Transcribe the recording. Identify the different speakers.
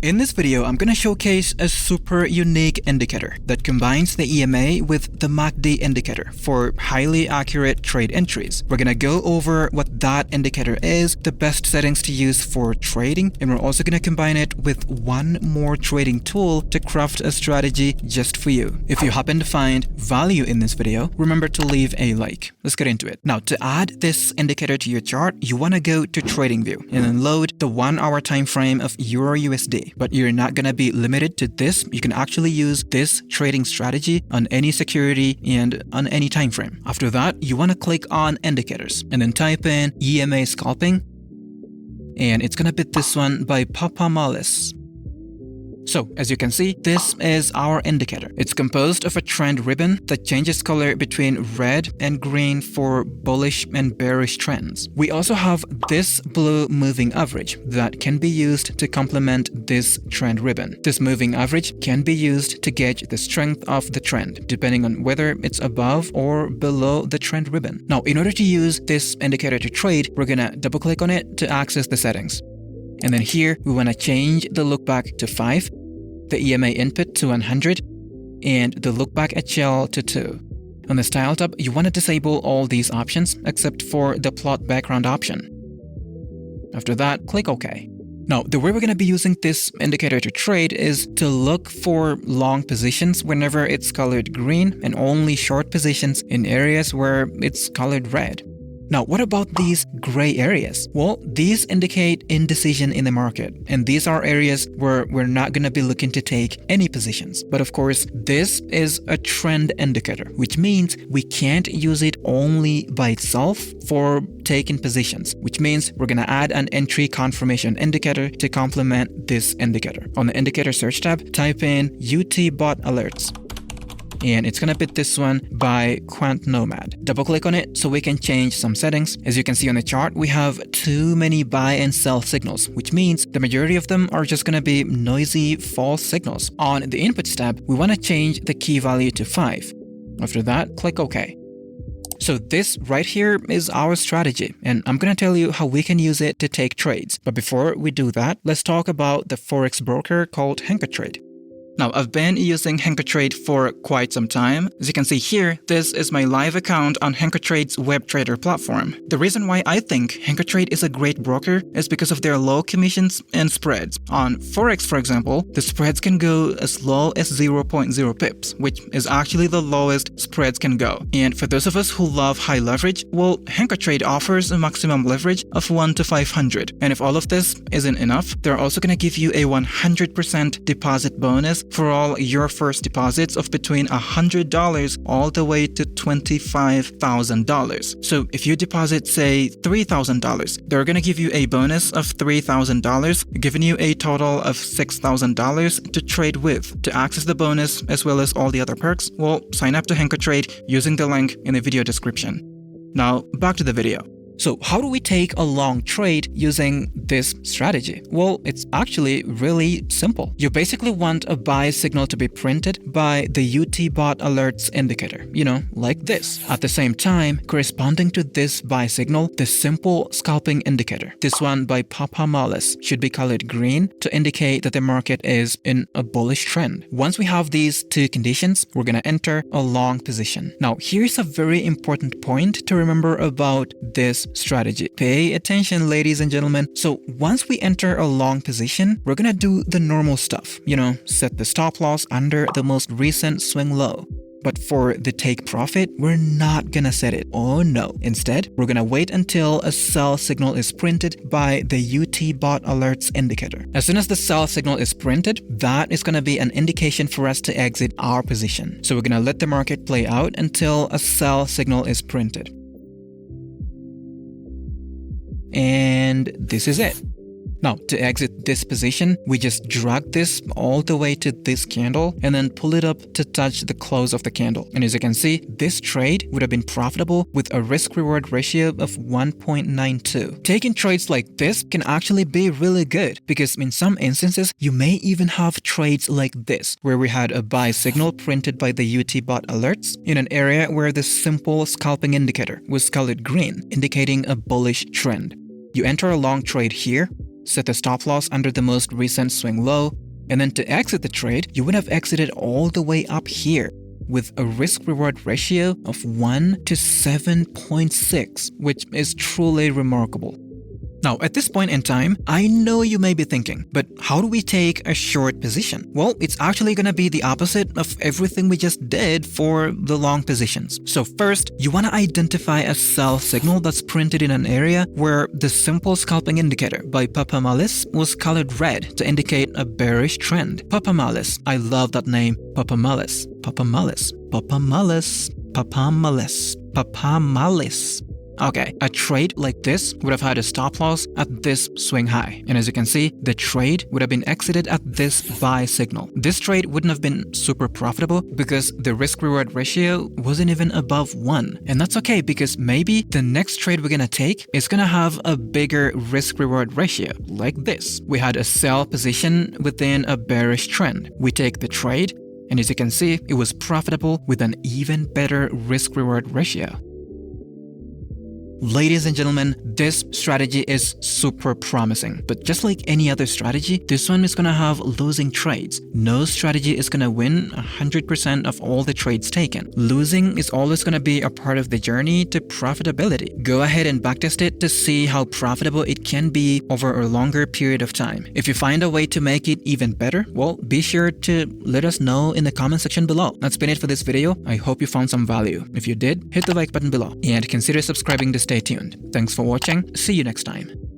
Speaker 1: In this video, I'm gonna showcase a super unique indicator that combines the EMA with the MACD indicator for highly accurate trade entries. We're gonna go over what that indicator is, the best settings to use for trading, and we're also gonna combine it with one more trading tool to craft a strategy just for you. If you happen to find value in this video, remember to leave a like. Let's get into it. Now, to add this indicator to your chart, you wanna go to TradingView and then load the 1 hour time frame of EURUSD. But you're not going to be limited to this. You can actually use this trading strategy on any security and on any time frame. After that, you want to click on indicators and then type in EMA scalping, and it's going to be this one by PineTrades. So, as you can see, this is our indicator. It's composed of a trend ribbon that changes color between red and green for bullish and bearish trends. We also have this blue moving average that can be used to complement this trend ribbon. This moving average can be used to gauge the strength of the trend, depending on whether it's above or below the trend ribbon. Now, in order to use this indicator to trade, we're gonna double click on it to access the settings. And then here, we want to change the lookback to 5, the EMA input to 100, and the lookback HL to 2. On the style tab, you want to disable all these options except for the plot background option. After that, click OK. Now, the way we're going to be using this indicator to trade is to look for long positions whenever it's colored green and only short positions in areas where it's colored red. Now, what about these gray areas? Well, these indicate indecision in the market, and these are areas where we're not going to be looking to take any positions. But of course, this is a trend indicator, which means we can't use it only by itself for taking positions, which means we're going to add an entry confirmation indicator to complement this indicator. On the indicator search tab, type in UTBOT Alerts. And it's gonna be this one by Quant Nomad. Double click on it so we can change some settings. As you can see on the chart, we have too many buy and sell signals, which means the majority of them are just gonna be noisy false signals. On the inputs tab, we wanna change the key value to 5. After that, click OK. So this right here is our strategy, and I'm gonna tell you how we can use it to take trades. But before we do that, let's talk about the Forex broker called HenkerTrade. Now, I've been using HenkerTrade for quite some time. As you can see here, this is my live account on HenkerTrade's web trader platform. The reason why I think HenkerTrade is a great broker is because of their low commissions and spreads. On Forex, for example, the spreads can go as low as 0.0 pips, which is actually the lowest spreads can go. And for those of us who love high leverage, well, HenkerTrade offers a maximum leverage of 1 to 500. And if all of this isn't enough, they're also going to give you a 100% deposit bonus for all your first deposits of between $100 all the way to $25,000. So if you deposit, say, $3,000, they're going to give you a bonus of $3,000, giving you a total of $6,000 to trade with. To access the bonus as well as all the other perks, well, sign up to HenkerTrade using the link in the video description. Now, back to the video. So how do we take a long trade using this strategy? Well, it's actually really simple. You basically want a buy signal to be printed by the UTBOT Alerts indicator, like this. At the same time, corresponding to this buy signal, the simple scalping indicator, this one by PineTrades, should be colored green to indicate that the market is in a bullish trend. Once we have these two conditions, we're going to enter a long position. Now, here's a very important point to remember about this strategy. Pay attention, ladies and gentlemen. So once we enter a long position, we're gonna do the normal stuff, set the stop loss under the most recent swing low. But for the take profit, we're not gonna set it. Oh no. Instead, we're gonna wait until a sell signal is printed by the UTBOT Alerts indicator. As soon as the sell signal is printed, that is gonna be an indication for us to exit our position. So we're gonna let the market play out until a sell signal is printed. And this is it. Now, to exit this position, we just drag this all the way to this candle and then pull it up to touch the close of the candle. And as you can see, this trade would have been profitable with a risk-reward ratio of 1.92. Taking trades like this can actually be really good because in some instances, you may even have trades like this, where we had a buy signal printed by the UTBOT Alerts in an area where the simple scalping indicator was colored green, indicating a bullish trend. You enter a long trade here, set the stop loss under the most recent swing low, and then to exit the trade, you would have exited all the way up here with a risk-reward ratio of 1 to 7.6, which is truly remarkable. Now, at this point in time, I know you may be thinking, but how do we take a short position? Well, it's actually going to be the opposite of everything we just did for the long positions. So first, you want to identify a sell signal that's printed in an area where the simple scalping indicator by Papamallis was colored red to indicate a bearish trend. Papamallis, I love that name, Papamallis, Papamallis, Papamallis, Papamallis, Papamallis. Okay, a trade like this would have had a stop loss at this swing high. And as you can see, the trade would have been exited at this buy signal. This trade wouldn't have been super profitable because the risk-reward ratio wasn't even above 1. And that's okay because maybe the next trade we're gonna take is gonna have a bigger risk-reward ratio, like this. We had a sell position within a bearish trend. We take the trade, and as you can see, it was profitable with an even better risk-reward ratio. Ladies and gentlemen, this strategy is super promising, but just like any other strategy, this one is gonna have losing trades. No strategy is gonna win 100% of all the trades taken. Losing is always gonna be a part of the journey to profitability. Go ahead and backtest it to see how profitable it can be over a longer period of time. If you find a way to make it even better, well, be sure to let us know in the comment section below. That's been it for this video. I hope you found some value. If you did, hit the like button below and consider subscribing to stay tuned. Thanks for watching. See you next time.